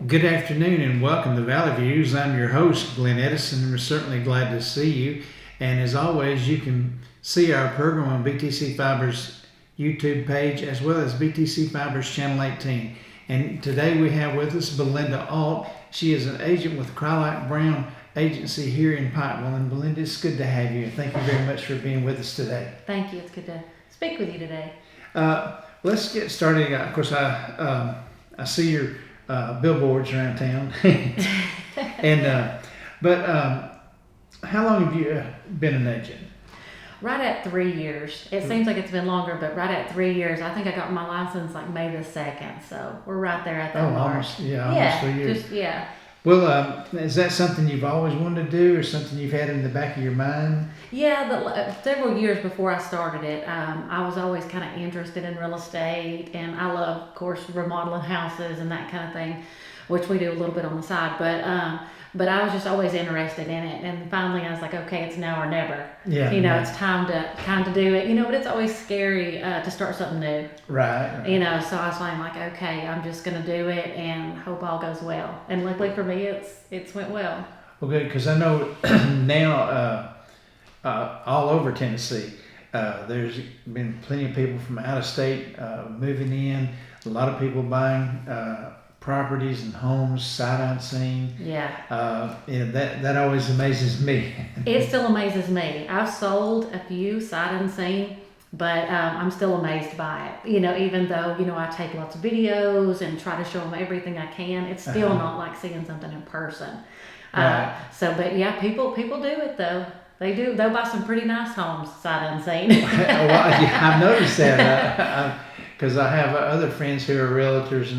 Good afternoon and welcome to Valley Views. I'm your host, Glenn Edison, and we're certainly glad to see you. And as always, you can see our program on BTC Fiber's YouTube page as well as BTC Fiber's Channel 18. And today we have with us Belinda Ault. She is an agent with Crye-Leike Brown Agency here in Pikeville. And Belinda, it's good to have you. Thank you very much for being with us today. Thank you. It's good to speak with you today. Let's get started. Of course, I see your billboards around town. But how long have you been an agent? Right at 3 years. It seems like it's been longer, but right at 3 years. I think I got my license like May the 2nd, so we're right there at that mark. Almost 3 years. Well, is that something you've always wanted to do, or something you've had in the back of your mind? Yeah, several years before I started it, I was always kind of interested in real estate, and I love, of course, remodeling houses and that kind of thing, which we do a little bit on the side. But I was just always interested in it, and finally I was like, okay, it's now or never. Yeah. It's time to do it. But it's always scary to start something new. Right. So I was like, okay, I'm just gonna do it and hope all goes well. And luckily for me, it's went well. Well, good, because I know now all over Tennessee, there's been plenty of people from out of state moving in. A lot of people buying properties and homes sight unseen. Yeah. That always amazes me. It still amazes me. I've sold a few sight unseen, but I'm still amazed by it. Even though I take lots of videos and try to show them everything I can, it's still not like seeing something in person. Right. But yeah, people do it though. They do. They'll buy some pretty nice homes sight unseen. Well, yeah, I've noticed that because I have other friends who are realtors,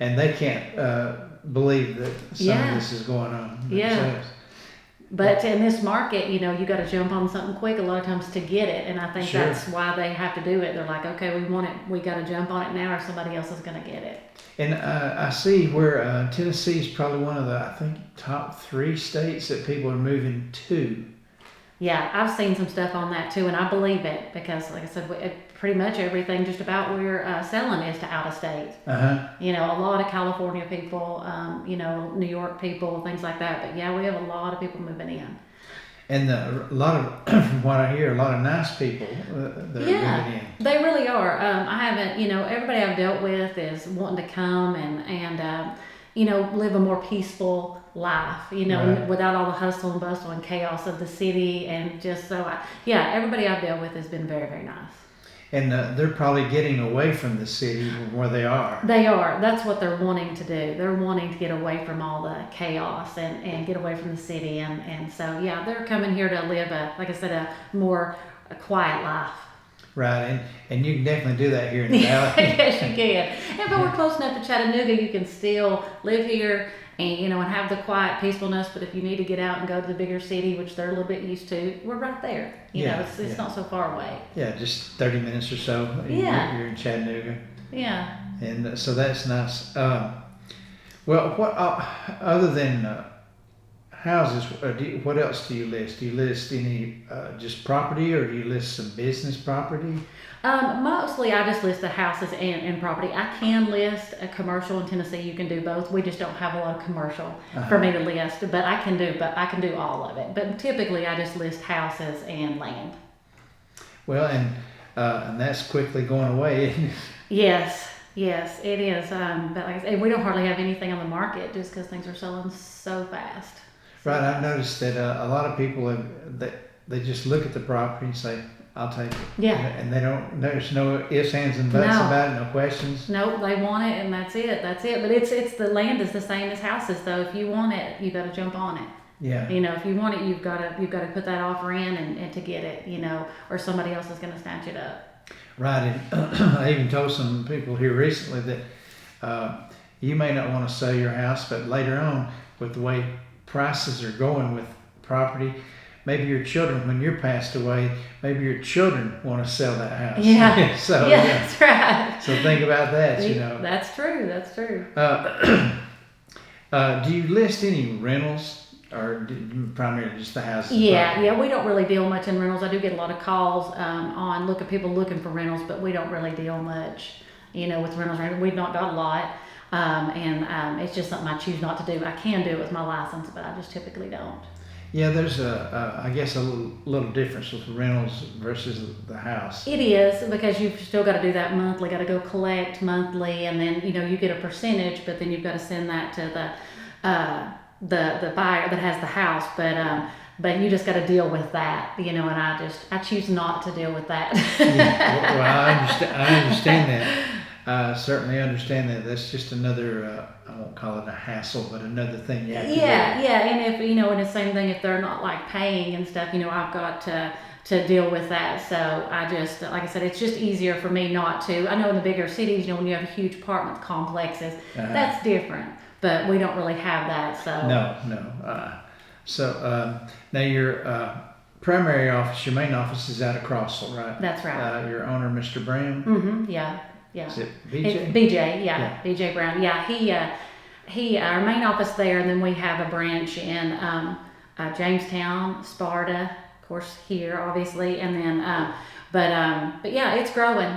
and they can't believe that some of this is going on. Yeah. But in this market, you got to jump on something quick a lot of times to get it. And I think that's why they have to do it. They're like, okay, we want it. We got to jump on it now or somebody else is going to get it. And I see where Tennessee is probably one of the, I think, top 3 states that people are moving to. Yeah, I've seen some stuff on that too, and I believe it because, like I said, pretty much everything just about we're selling is to out of state. A lot of California people, New York people, things like that. But yeah, we have a lot of people moving in. And a lot of, from what I hear, a lot of nice people that are moving in. They really are. I haven't, everybody I've dealt with is wanting to come and live a more peaceful life, without all the hustle and bustle and chaos of the city. And just everybody I've dealt with has been very, very nice. And they're probably getting away from the city where they are. They are. That's what they're wanting to do. They're wanting to get away from all the chaos and get away from the city. And so, they're coming here to live a more quiet life. Right, and you can definitely do that here in the valley. Yes, you can. But we're close enough to Chattanooga, you can still live here and and have the quiet peacefulness. But if you need to get out and go to the bigger city, which they're a little bit used to, we're right there. It's not so far away. Yeah, just 30 minutes or so. You're in Chattanooga. Yeah. And so that's nice. Well, what other than houses, what else do you list? Do you list any just property, or do you list some business property? Mostly I just list the houses and property. I can list a commercial in Tennessee. You can do both. We just don't have a lot of commercial for me to list, but I can do all of it. But typically I just list houses and land. Well, and that's quickly going away, isn't it? Yes, it is. But like I said, we don't hardly have anything on the market just because things are selling so fast. Right, I've noticed that a lot of people they just look at the property and say, "I'll take it." Yeah, and there's no ifs, ands, and buts about it, no questions. Nope, they want it, and that's it. But it's the land is the same as houses, though. If you want it, you got to jump on it. Yeah. If you want it, you've got to put that offer in and to get it, or somebody else is going to snatch it up. Right, and I even told some people here recently that you may not want to sell your house, but later on, with the way prices are going with property, maybe your children, when you're passed away, maybe your children want to sell that house. Yeah. That's right. So think about that. That's true. Do you list any rentals? Or primarily just the houses? Yeah, we don't really deal much in rentals. I do get a lot of calls on people looking for rentals, but we don't really deal much, with rentals. We've not got a lot. It's just something I choose not to do. I can do it with my license, but I just typically don't. Yeah, there's I guess a little difference with rentals versus the house. It is, because you've still got to do that monthly, got to go collect monthly, and then you get a percentage, but then you've got to send that to the buyer that has the house. But you just got to deal with that, and I choose not to deal with that. Yeah, well, I understand that. I certainly understand that. That's just another, I won't call it a hassle, but another thing you have to do. Yeah, and if, and the same thing, if they're not like paying and stuff, I've got to deal with that. So I just, like I said, it's just easier for me not to. I know in the bigger cities, when you have huge apartment complexes, that's different, but we don't really have that, so. No. Now your primary office, your main office is out of Crossville, right? That's right. Your owner, Mr. Brown? Mm-hmm, yeah. Is it BJ? It's BJ, yeah, BJ Brown. Yeah, he our main office there, and then we have a branch in Jamestown, Sparta, of course here, obviously, and then but yeah, it's growing.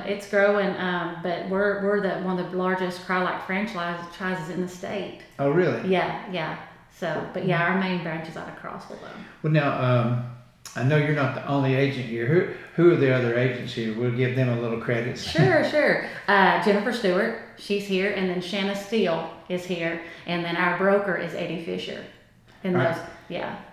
But we're one of the largest Crye-Leike franchises in the state. Oh, really? Yeah. So, but yeah, our main branch is out of Crossville, though. Well, now I know you're not the only agent here. Who are the other agents here? We'll give them a little credit. Sure. Jennifer Stewart, she's here, and then Shanna Steele is here, and then our broker is Eddie Fisher. And right.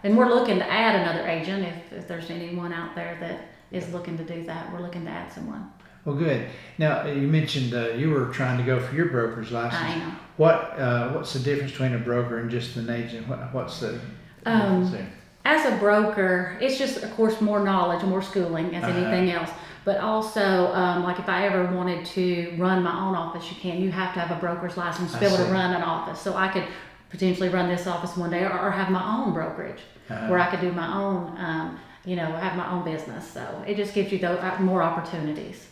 And we're looking to add another agent if there's anyone out there that is looking to do that. We're looking to add someone. Well, good. Now you mentioned you were trying to go for your broker's license. I am. What's the difference between a broker and just an agent? What's the difference there? As a broker, it's just, of course, more knowledge, more schooling as anything else. But also, like if I ever wanted to run my own office, you have to have a broker's license to be able to run an office. So I could potentially run this office one day or have my own brokerage where I could do my own, have my own business. So it just gives you more opportunities.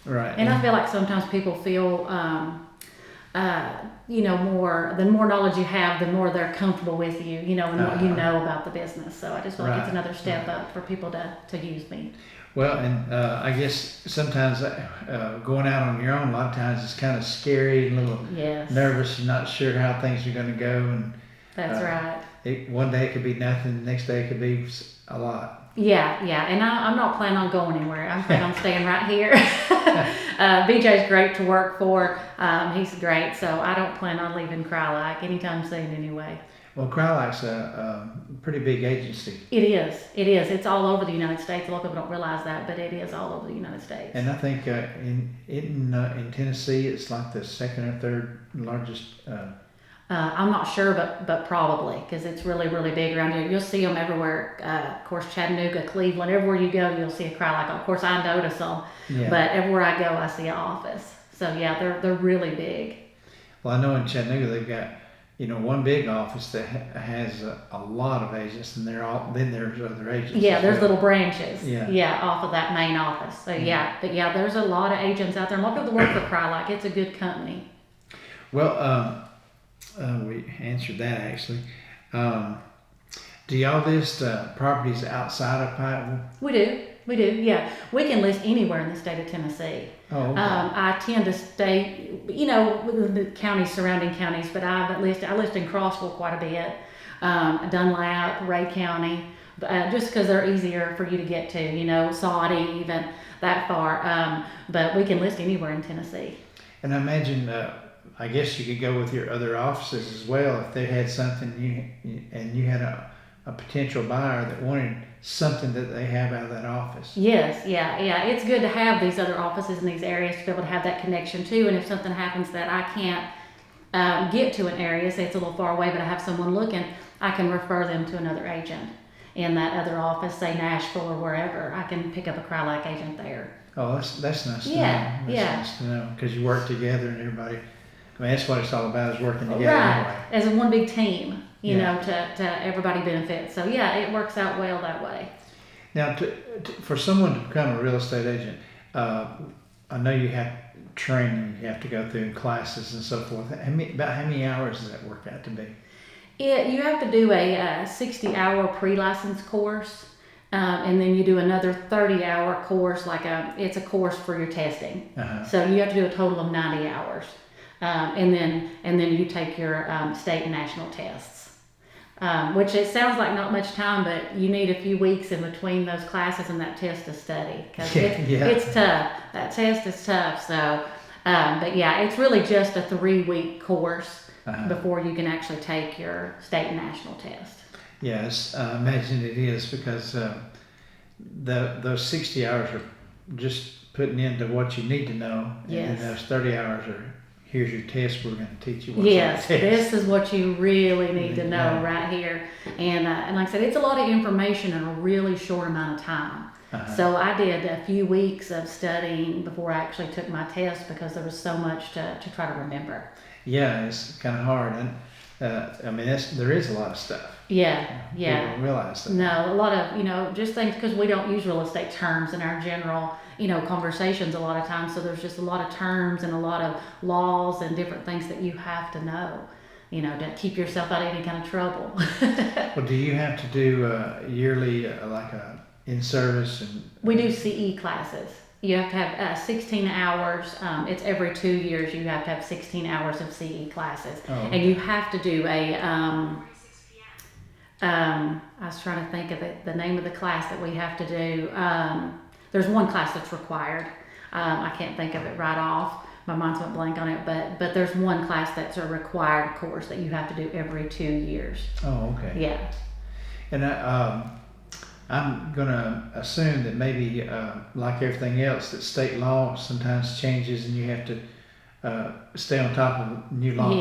Right. And I feel like sometimes people feel, the more knowledge you have, the more they're comfortable with you, and what you know about the business. So I just feel like it's another step up for people to use me. Well, and I guess sometimes going out on your own, a lot of times it's kind of scary and a little nervous. You're not sure how things are going to go. And that's right. One day it could be nothing. The next day it could be a lot. Yeah, and I'm not planning on going anywhere. I'm planning on staying right here. BJ's great to work for. He's great, so I don't plan on leaving Crye-Leike anytime soon anyway. Well, Crye-Leike's a pretty big agency. It is. It's all over the United States. A lot of people don't realize that, but it is all over the United States. And I think in Tennessee, it's like the second or third largest. I'm not sure, but probably, because it's really, really big around here. You'll see them everywhere. Of course, Chattanooga, Cleveland, everywhere you go, you'll see a Crye-Leike. Of course, I notice them, but everywhere I go, I see an office. So yeah, they're really big. Well, I know in Chattanooga they've got one big office that has a lot of agents, and then there's other agents. Yeah, there's little branches. Yeah, off of that main office. So but there's a lot of agents out there. A lot of people work for Crye-Leike. It's a good company. Well. We answered that actually. Do y'all list properties outside of Pikeville? We do, yeah. We can list anywhere in the state of Tennessee. Oh, okay. I tend to stay, within the counties, surrounding counties, but I list in Crossville quite a bit, Dunlap, Ray County, just because they're easier for you to get to, Saudi, even that far. But we can list anywhere in Tennessee. And I imagine I guess you could go with your other offices as well if they had something and you had a potential buyer that wanted something that they have out of that office. Yes, yeah. It's good to have these other offices in these areas to be able to have that connection too. And if something happens that I can't get to an area, say it's a little far away, but I have someone looking, I can refer them to another agent in that other office, say Nashville or wherever. I can pick up a Crye-Leike agent there. Oh, that's nice to know. That's nice to know because you work together and everybody. I mean, that's what it's all about, is working together anyway. As a one big team, to everybody benefits. So yeah, it works out well that way. Now, for someone to become a real estate agent, I know you have training, you have to go through classes and so forth. About how many hours does that work out to be? You have to do a 60-hour pre-license course, and then you do another 30-hour course, it's a course for your testing. So you have to do a total of 90 hours. and then you take your state and national tests. Which it sounds like not much time, but you need a few weeks in between those classes and that test to study, because it's tough. That test is tough. So, but yeah, it's really just a 3-week course before you can actually take your state and national test. Yes, I imagine it is, because those 60 hours are just putting into what you need to know, Yes. and then those 30 hours are, here's your test, we're going to teach you what's Yes, on the test. this is what you really need to know right here. And like I said, it's a lot of information in a really short amount of time. So I did a few weeks of studying before I actually took my test, because there was so much to try to remember. Yeah, it's kind of hard. And I mean, there is a lot of stuff. Yeah. People don't realize that. No, a lot of, just things, because we don't use real estate terms in our general, conversations a lot of times. So there's just a lot of terms and a lot of laws and different things that you have to know, to keep yourself out of any kind of trouble. Well, do you have to do yearly, like a in-service? And We do CE classes. You have to have 16 hours. It's every 2 years you have to have 16 hours of CE classes. Oh, okay. And you have to do I was trying to think of the name of the class that we have to do. There's one class that's required. I can't think of it right off. My mind's went blank on it, but there's one class that's a required course that you have to do every 2 years. Oh, okay. Yeah. And I'm going to assume that maybe, like everything else, that state law sometimes changes, and you have to stay on top of new laws.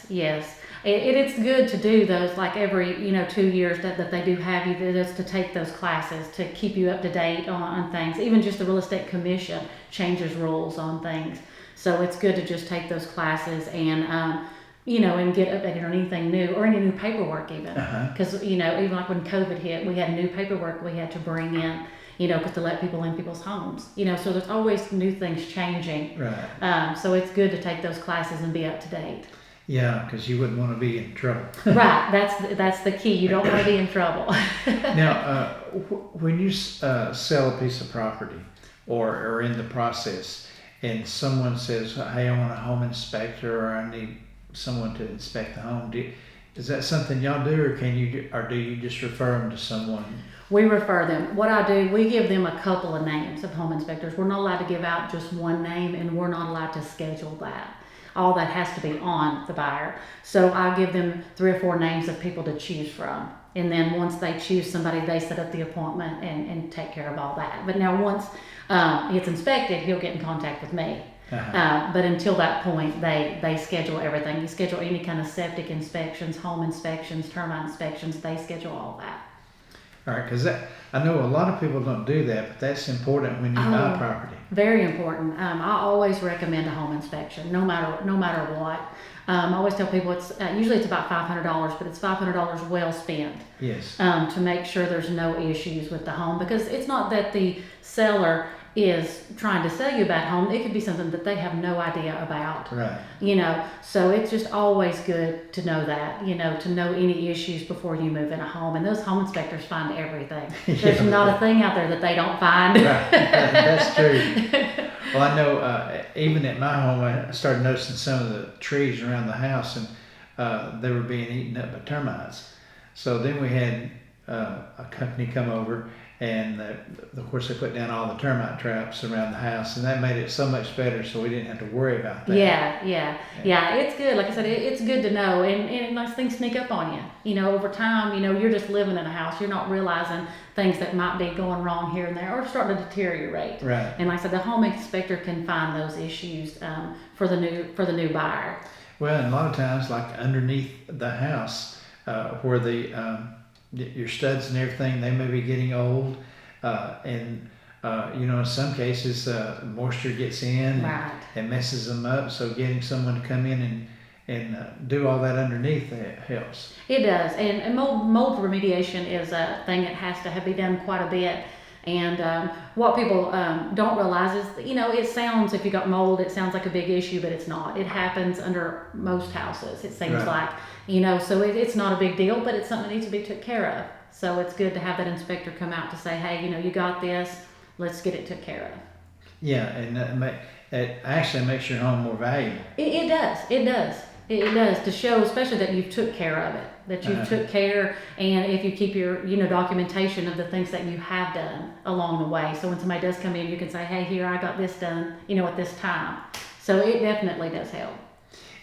Yes. It's good to do those, like every 2 years that they do have you to take those classes to keep you up to date on things. Even just the real estate commission changes rules on things, so it's good to just take those classes and and get updated on anything new or any new paperwork even. Because even like when COVID hit, we had new paperwork we had to bring in. Because to let people in people's homes. So there's always new things changing. Right. So it's good to take those classes and be up to date. Yeah, because you wouldn't want to be in trouble. Right, that's the key. You don't want to be in trouble. Now, when you sell a piece of property or in the process, and someone says, "Hey, I want a home inspector, or I need someone to inspect the home," is that something y'all do, or do you just refer them to someone? We refer them. What I do, we give them a couple of names of home inspectors. We're not allowed to give out just one name, and we're not allowed to schedule that. All that has to be on the buyer. So I give them 3 or 4 names of people to choose from. And then once they choose somebody, they set up the appointment and take care of all that. But now once it's inspected, he'll get in contact with me. But until that point, they schedule everything. You schedule any kind of septic inspections, home inspections, termite inspections, they schedule all that. All right, because I know a lot of people don't do that, but that's important when you buy property. Very important. I always recommend a home inspection, no matter what. I always tell people usually it's about $500, but it's $500 well spent. Yes. To make sure there's no issues with the home, because it's not that the seller is trying to sell you a bad home. It could be something that they have no idea about. Right. So it's just always good to know that, to know any issues before you move in a home. And those home inspectors find everything. There's not a thing out there that they don't find. Right. That's true. Well, I know even at my home, I started noticing some of the trees around the house, and they were being eaten up by termites. So then we had a company come over, and of course they put down all the termite traps around the house, and that made it so much better, so we didn't have to worry about that. Yeah, it's good. Like I said, it's good to know, and nice things sneak up on you. Over time, you're just living in a house, you're not realizing things that might be going wrong here and there or starting to deteriorate. Right. And like I said, the home inspector can find those issues for the new buyer. Well, and a lot of times, like underneath the house, where your studs and everything, they may be getting old, and in some cases moisture gets in and messes them up, so getting someone to come in and do all that underneath helps. It does, and mold remediation is a thing that has to be done quite a bit. And what people don't realize is, it sounds, if you got mold, it sounds like a big issue, but it's not. It happens under most houses, it seems like. So it's not a big deal, but it's something that needs to be took care of. So it's good to have that inspector come out to say, hey, you got this, let's get it took care of. Yeah, it actually makes your home more valuable. It does. It does. It does, to show, especially that you've took care of it, that you've took care, and if you keep your, documentation of the things that you have done along the way. So when somebody does come in, you can say, hey, here, I got this done, at this time. So it definitely does help.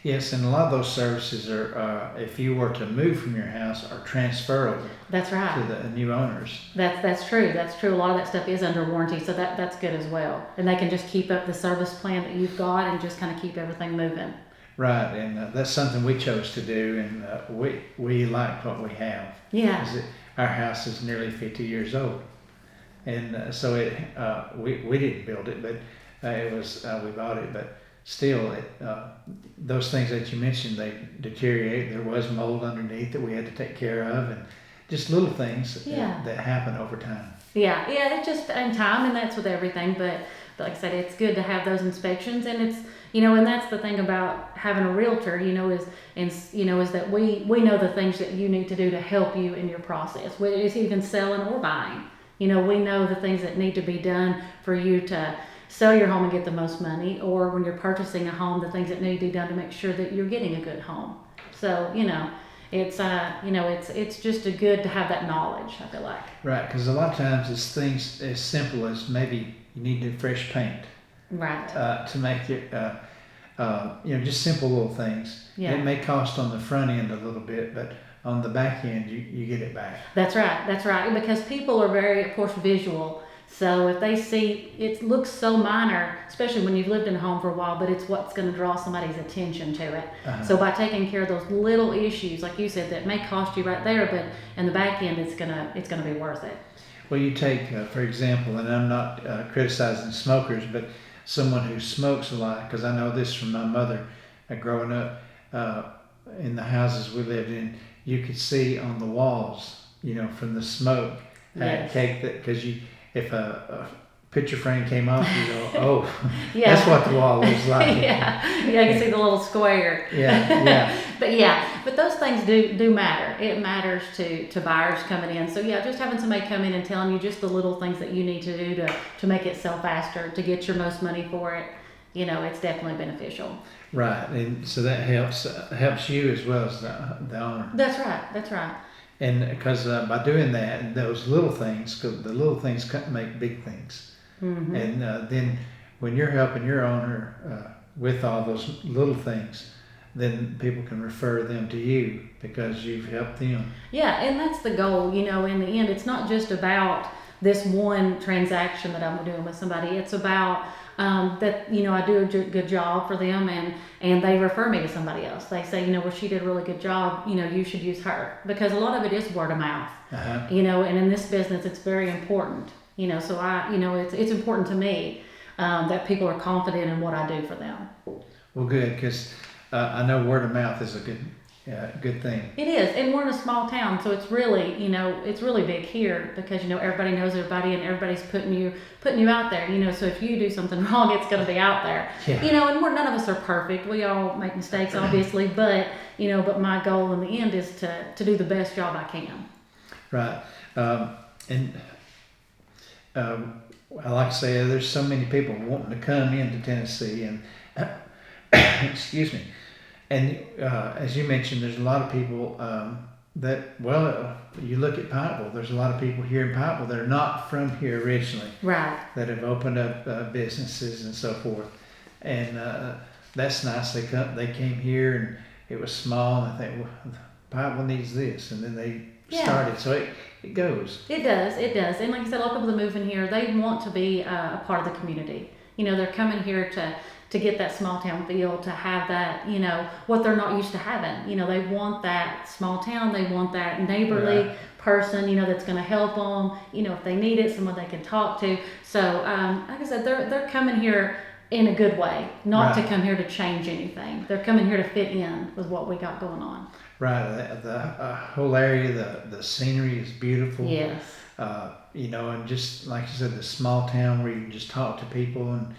Yes, and a lot of those services are, if you were to move from your house, are transferable. That's right. To the new owners. That's true. That's true. A lot of that stuff is under warranty, so that's good as well. And they can just keep up the service plan that you've got and just kind of keep everything moving. Right, and that's something we chose to do, and we like what we have. Yeah. Our house is nearly 50 years old, and so we didn't build it, but it was we bought it. But still, those things that you mentioned, they deteriorate. There was mold underneath that we had to take care of, and just little things that happen over time. Yeah, it's just in time, and that's with everything. But like I said, it's good to have those inspections, and it's and that's the thing about having a realtor, is that we know the things that you need to do to help you in your process, whether it's even selling or buying. We know the things that need to be done for you to sell your home and get the most money, or when you're purchasing a home, the things that need to be done to make sure that you're getting a good home. So it's just good to have that knowledge, I feel like. Right, because a lot of times it's things as simple as maybe you need new fresh paint. Right. To make it, just simple little things. Yeah. It may cost on the front end a little bit, but on the back end, you get it back. That's right. Because people are very, of course, visual. So if they see, it looks so minor, especially when you've lived in a home for a while, but it's what's going to draw somebody's attention to it. Uh-huh. So by taking care of those little issues, like you said, that may cost you right there, but in the back end, it's gonna be worth it. Well, you take, for example, and I'm not criticizing smokers, but someone who smokes a lot, because I know this from my mother growing up in the houses we lived in, you could see on the walls, from the smoke, cake that, because if a picture frame came off, you go, oh, that's what the wall looks like. Yeah, you can see the little square. Yeah. But those things do matter. It matters to buyers coming in. So just having somebody come in and telling you just the little things that you need to do to make it sell faster, to get your most money for it, it's definitely beneficial. Right, and so that helps you as well as the owner. That's right. And because by doing that, those little things, because the little things make big things. Mm-hmm. And then when you're helping your owner with all those little things, then people can refer them to you because you've helped them. Yeah, and that's the goal. In the end, it's not just about this one transaction that I'm doing with somebody. It's about that I do a good job for them, and they refer me to somebody else. They say, well, she did a really good job. You should use her, because a lot of it is word of mouth. Uh-huh. And in this business, it's very important. So it's important to me that people are confident in what I do for them. Well, good, because I know word of mouth is a good thing. It is, and we're in a small town, so it's really, it's really big here because everybody knows everybody, and everybody's putting you out there. So if you do something wrong, it's going to be out there. Yeah. And none of us are perfect. We all make mistakes, obviously, but but my goal in the end is to do the best job I can. Right, I like to say there's so many people wanting to come into Tennessee, and excuse me. And as you mentioned, there's a lot of people you look at Pikeville, there's a lot of people here in Pikeville that are not from here originally. Right. That have opened up businesses and so forth. And that's nice. They came here, and it was small, and I think, well, Pikeville needs this. And then they started. So it goes. It does. And like I said, a lot of people that move in here, they want to be a part of the community. They're coming here to get that small town feel, to have that, what they're not used to having. They want that small town, they want that neighborly person, that's going to help them, if they need it, someone they can talk to. So, like I said, they're coming here in a good way, not to come here to change anything. They're coming here to fit in with what we got going on. Right, the whole area, the scenery is beautiful. Yes. And just like you said, the small town where you can just talk to people, and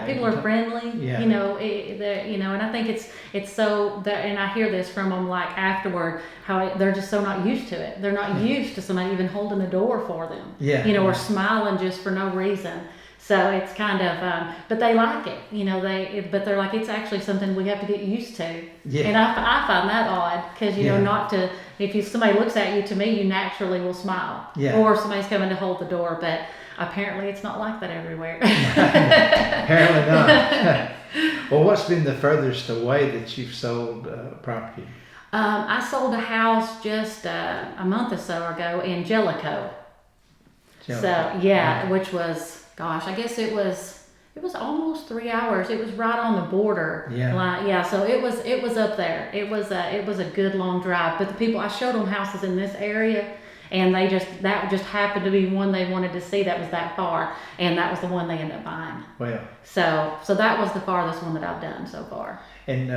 people are friendly. Yeah. And I think it's so that, and I hear this from them like afterward, how they're just so not used to it. They're not used to somebody even holding the door for them. Yeah. Or smiling just for no reason. So it's kind of, but they like it, but they're like, it's actually something we have to get used to. Yeah. And I find that odd because, Yeah. not to, if somebody looks at you, to me, you naturally will smile. Yeah. Or somebody's coming to hold the door, but apparently it's not like that everywhere. Apparently not. Well, what's been the furthest away that you've sold property? I sold a house just a month or so ago in Jellicoe. So yeah, which was, gosh, I guess it was almost 3 hours. It was right on the border. Yeah. So it was up there. It was a good long drive. But the people, I showed them houses in this area, and that just happened to be one they wanted to see that was that far, and that was the one they ended up buying. Well. So that was the farthest one that I've done so far. And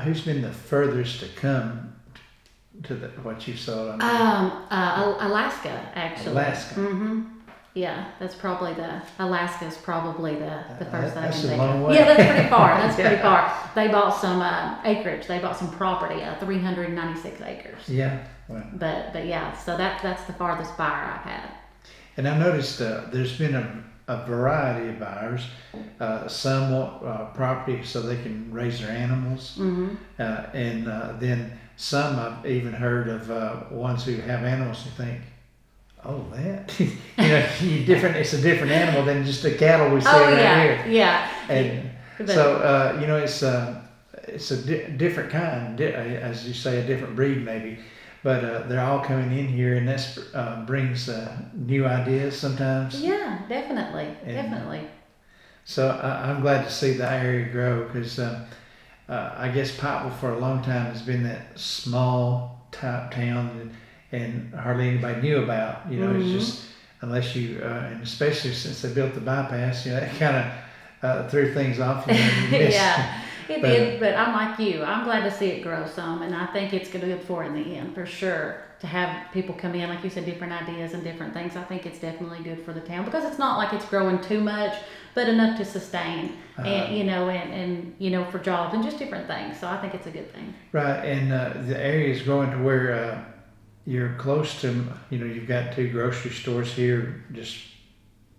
who's been the furthest to come to what you sold? Alaska, actually. Alaska. Mm-hmm. Yeah, that's probably Alaska's probably the first thing I can think. That's a think long of. way. Yeah, that's pretty far. That's pretty far. They bought some acreage. They bought some property, 396 acres. Yeah. Well. But yeah, so that's the farthest buyer I've had. And I noticed there's been a variety of buyers. Some want property so they can raise their animals, Mm-hmm. and then some I've even heard of ones who have animals and think, oh, that different. It's a different animal than just the cattle we see around here. Yeah. And so it's a different kind, as you say, a different breed maybe. But they're all coming in here, and that brings new ideas sometimes. Yeah, definitely. So I'm glad to see the area grow because I guess Pikeville for a long time has been that small type town and hardly anybody knew about. Mm-hmm. It's just unless you, and especially since they built the bypass, that kind of threw things off. You miss. Yeah. It did, but I'm like you. I'm glad to see it grow some, and I think it's good for it in the end, for sure. To have people come in, like you said, different ideas and different things. I think it's definitely good for the town because it's not like it's growing too much, but enough to sustain, and for jobs and just different things. So I think it's a good thing. Right, and the area is growing to where you're close to, you've got 2 grocery stores here, just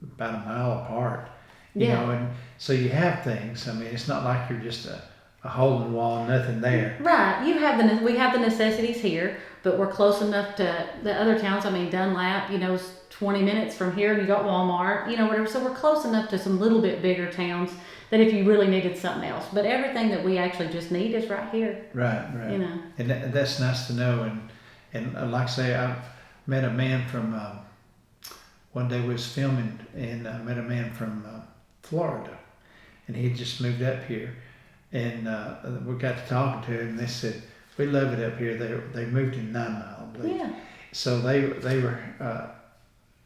about a mile apart. And so you have things. I mean, it's not like you're just a hole in the wall, nothing there. Right. We have the necessities here, but we're close enough to the other towns. I mean, Dunlap, is 20 minutes from here, and you got Walmart, whatever. So we're close enough to some little bit bigger towns that if you really needed something else. But everything that we actually just need is right here. Right. And that's nice to know. And like I say, I've met a man from, one day we was filming, and I met a man from Florida, and he just moved up here, and we got to talking to him, and they said, we love it up here. They moved in 9 Mile, I believe. Yeah. So they were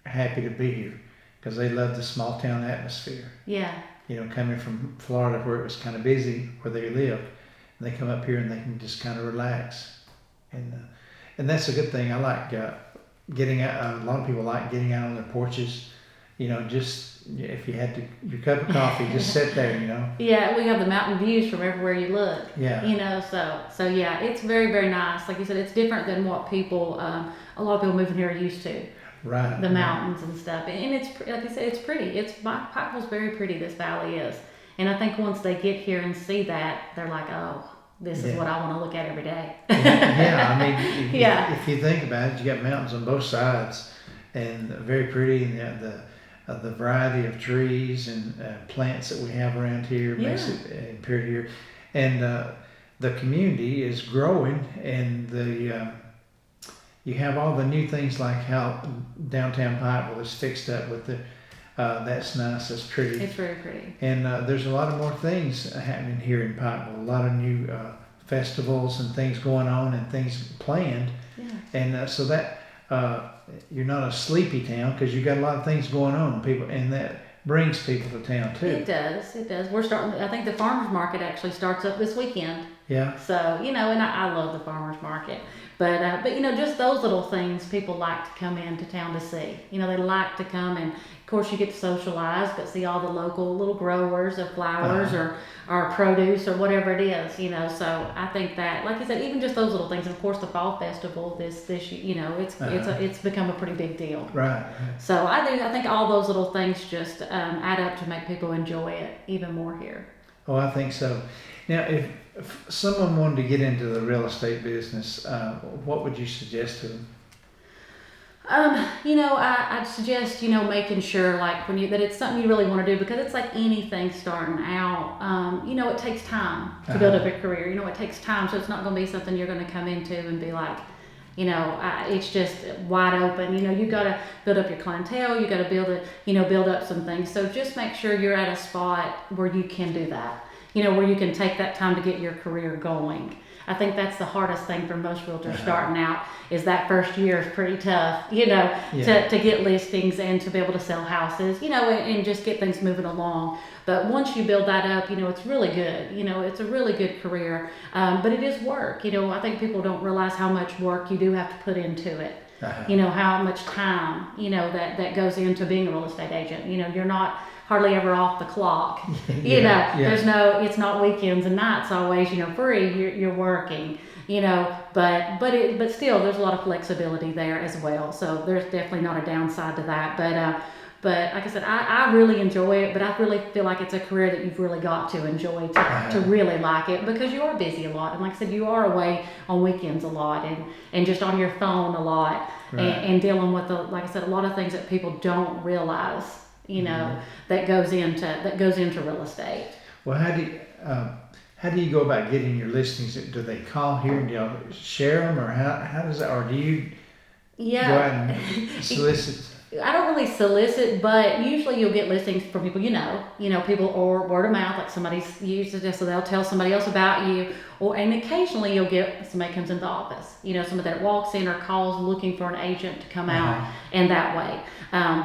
happy to be here because they love the small town atmosphere. Yeah. Coming from Florida where it was kind of busy where they lived, and they come up here and they can just kind of relax, and that's a good thing. I like getting out. A lot of people like getting out on their porches. Just if you had your cup of coffee, just sit there. Yeah, we have the mountain views from everywhere you look. Yeah. So yeah, it's very, very nice. Like you said, it's different than what people, a lot of people moving here are used to. Right. The mountains and stuff, and it's like I said, it's pretty. Pikeville's very pretty. This valley is, and I think once they get here and see that, they're like, oh, this is what I want to look at every day. Yeah. I mean, if you think about it, you got mountains on both sides, and very pretty, and the variety of trees and plants that we have around here makes it appear here, and the community is growing, and you have all the new things like how downtown Pikeville is fixed up with the that's nice, that's pretty. It's very pretty. And there's a lot of more things happening here in Pikeville, a lot of new festivals and things going on and things planned. Yeah. And so that you're not a sleepy town because you got a lot of things going on, and that brings people to town too. It does. We're starting. I think the farmers market actually starts up this weekend. Yeah. So, you know, and I love the farmer's market. But you know, just those little things people like to come into town to see. You know, they like to come, and of course you get to socialize, but see all the local little growers of flowers or produce or whatever it is. You know, so I think that, like I said, even just those little things. And of course, the fall festival this you know, it's become a pretty big deal. Right. So I think all those little things just add up to make people enjoy it even more here. Oh, I think so. Now, if someone wanted to get into the real estate business, what would you suggest to them? You know, I'd suggest, you know, making sure like that it's something you really want to do, because it's like anything starting out. You know, it takes time to build up a career. You know, it takes time, so it's not going to be something you're going to come into and be like, you know, it's just wide open. You know, you got to build up your clientele. You got to build up some things. So just make sure you're at a spot where you can do that. You know, where you can take that time to get your career going. I think that's the hardest thing for most realtors starting out, is that first year is pretty tough, you know, to get listings and to be able to sell houses, you know, and just get things moving along. But once you build that up, you know, it's really good. You know, it's a really good career, but it is work. You know, I think people don't realize how much work you do have to put into it. You know, how much time, you know, that goes into being a real estate agent. You know, you're not hardly ever off the clock. You know, there's it's not weekends and nights always, you know, free. You're working, you know, but still there's a lot of flexibility there as well. So there's definitely not a downside to that. But like I said, I really enjoy it, but I really feel like it's a career that you've really got to enjoy to really like it, because you are busy a lot. And like I said, you are away on weekends a lot and just on your phone a lot, and dealing with, like I said, a lot of things that people don't realize, you know, that goes into real estate. Well, how do you go about getting your listings? Do they call here and do y'all share them, or how does that, or do you go out and solicit? I don't really solicit, but usually you'll get listings from people you know, people, or word of mouth, like somebody's used it, so they'll tell somebody else about you, and occasionally you'll get somebody comes into the office, you know, somebody that walks in or calls looking for an agent to come out, and that way,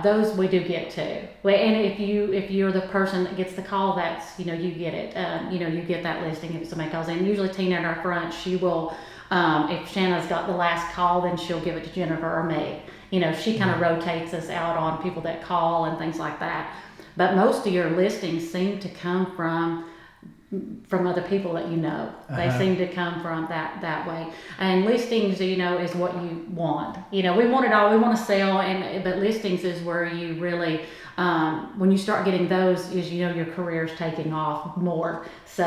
those we do get too. And if you're the person that gets the call, that's, you know, you get it, you know, you get that listing if somebody calls in. Usually Tina in our front, she will, if Shanna's got the last call, then she'll give it to Jennifer or me. You know, she kind of rotates us out on people that call and things like that. But most of your listings seem to come from other people that you know. They seem to come from that way. And listings, you know, is what you want. You know, we want it all. We want to sell, but listings is where you really, when you start getting those, is, you know, your career's taking off more. So,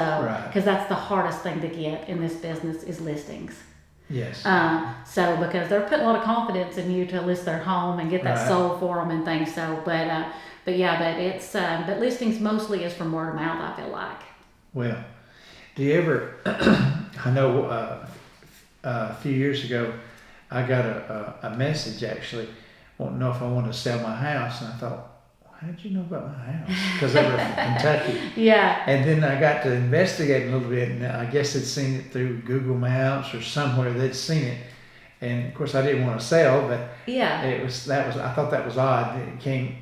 because that's the hardest thing to get in this business is listings. Yes. So because they're putting a lot of confidence in you to list their home and get that sold for them and things. So, but it's but listings mostly is from word of mouth, I feel like. Well, do you ever? I know a few years ago, I got a message actually, wanting to know if I wanted to sell my house, and I thought, how'd you know about my house? Because they were from Kentucky. Yeah. And then I got to investigate a little bit, and I guess they'd seen it through Google Maps or somewhere. They'd seen it, and of course I didn't want to sell, but I thought that was odd. It came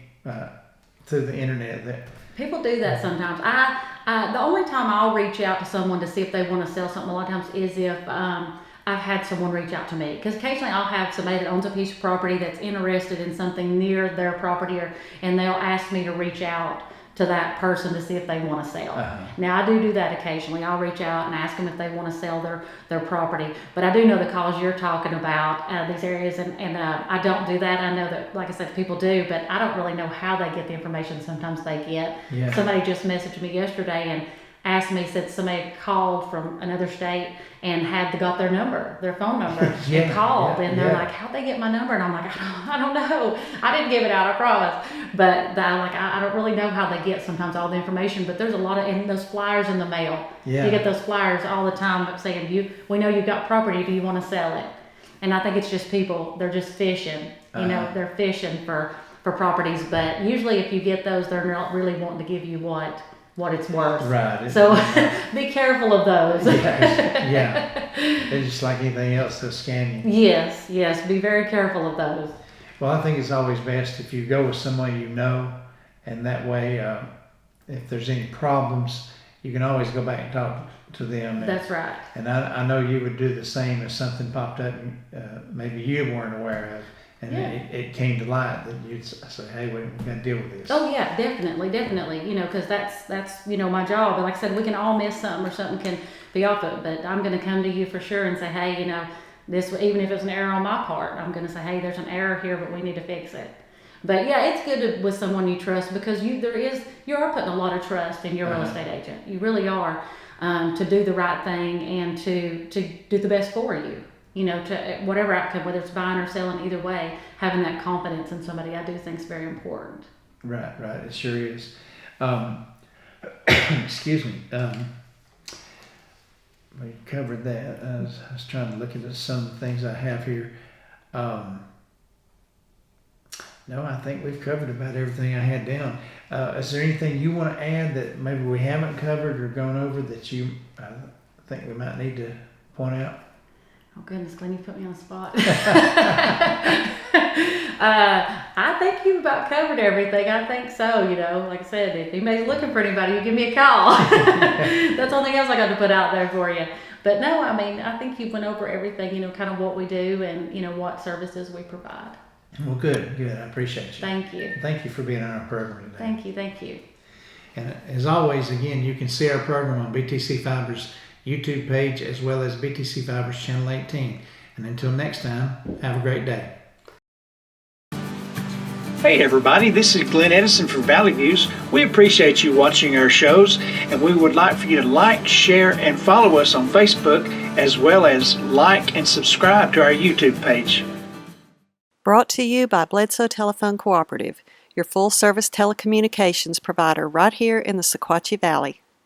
through the internet. That people do that sometimes. The only time I'll reach out to someone to see if they want to sell something a lot of times is if I've had someone reach out to me, because occasionally I'll have somebody that owns a piece of property that's interested in something near their property, and they'll ask me to reach out to that person to see if they want to sell. Now I do that occasionally. I'll reach out and ask them if they want to sell their property, but I do know the calls you're talking about, these areas, and I don't do that. I know that, like I said, people do, but I don't really know how they get the information sometimes they get. Somebody just messaged me yesterday and asked me, said somebody called from another state and got their number, their phone number, and called, and they're like, how'd they get my number? And I'm like, I don't know. I didn't give it out, I promise. But I don't really know how they get sometimes all the information, but there's a lot of, and those flyers in the mail. You get those flyers all the time saying, we know you've got property, do you want to sell it? And I think it's just people, they're just fishing, you know, they're fishing for properties, but usually if you get those, they're not really wanting to give you what it's worth. Right. So be careful of those. They're just like anything else, they'll scam you. Yes. Be very careful of those. Well, I think it's always best if you go with someone you know, and that way, if there's any problems, you can always go back and talk to them. That's right. And I know you would do the same if something popped up maybe you weren't aware of, and it came to light, that you'd say, hey, we've got to deal with this. Oh yeah, definitely. Because that's my job. And like I said, we can all miss something or something can be off of it, but I'm going to come to you for sure and say, hey, this, even if it's an error on my part, I'm going to say, hey, there's an error here, but we need to fix it. But yeah, it's good with someone you trust, because you are putting a lot of trust in your real estate agent. You really are, to do the right thing and to do the best for you. To whatever outcome, whether it's buying or selling, either way, having that confidence in somebody, I do think is very important. Right. It sure is. Excuse me. We covered that. I was trying to look at some of the things I have here. No, I think we've covered about everything I had down. Is there anything you want to add that maybe we haven't covered or gone over that you think we might need to point out? Oh goodness, Glenn, you put me on the spot. I think you've about covered everything. I think so. Like I said, if anybody's looking for anybody, you give me a call. That's the only thing else I got to put out there for you. But no, I think you went over everything, kind of what we do and, what services we provide. Well, good. I appreciate you. Thank you. Thank you for being on our program today. Thank you. And as always, again, you can see our program on BTC Fiber's YouTube page as well as BTC Fiber's Channel 18. And until next time, have a great day. Hey everybody, this is Glenn Edison from Valley Views. We appreciate you watching our shows, and we would like for you to like, share, and follow us on Facebook, as well as like and subscribe to our YouTube page. Brought to you by Bledsoe Telephone Cooperative, your full-service telecommunications provider right here in the Sequatchie Valley.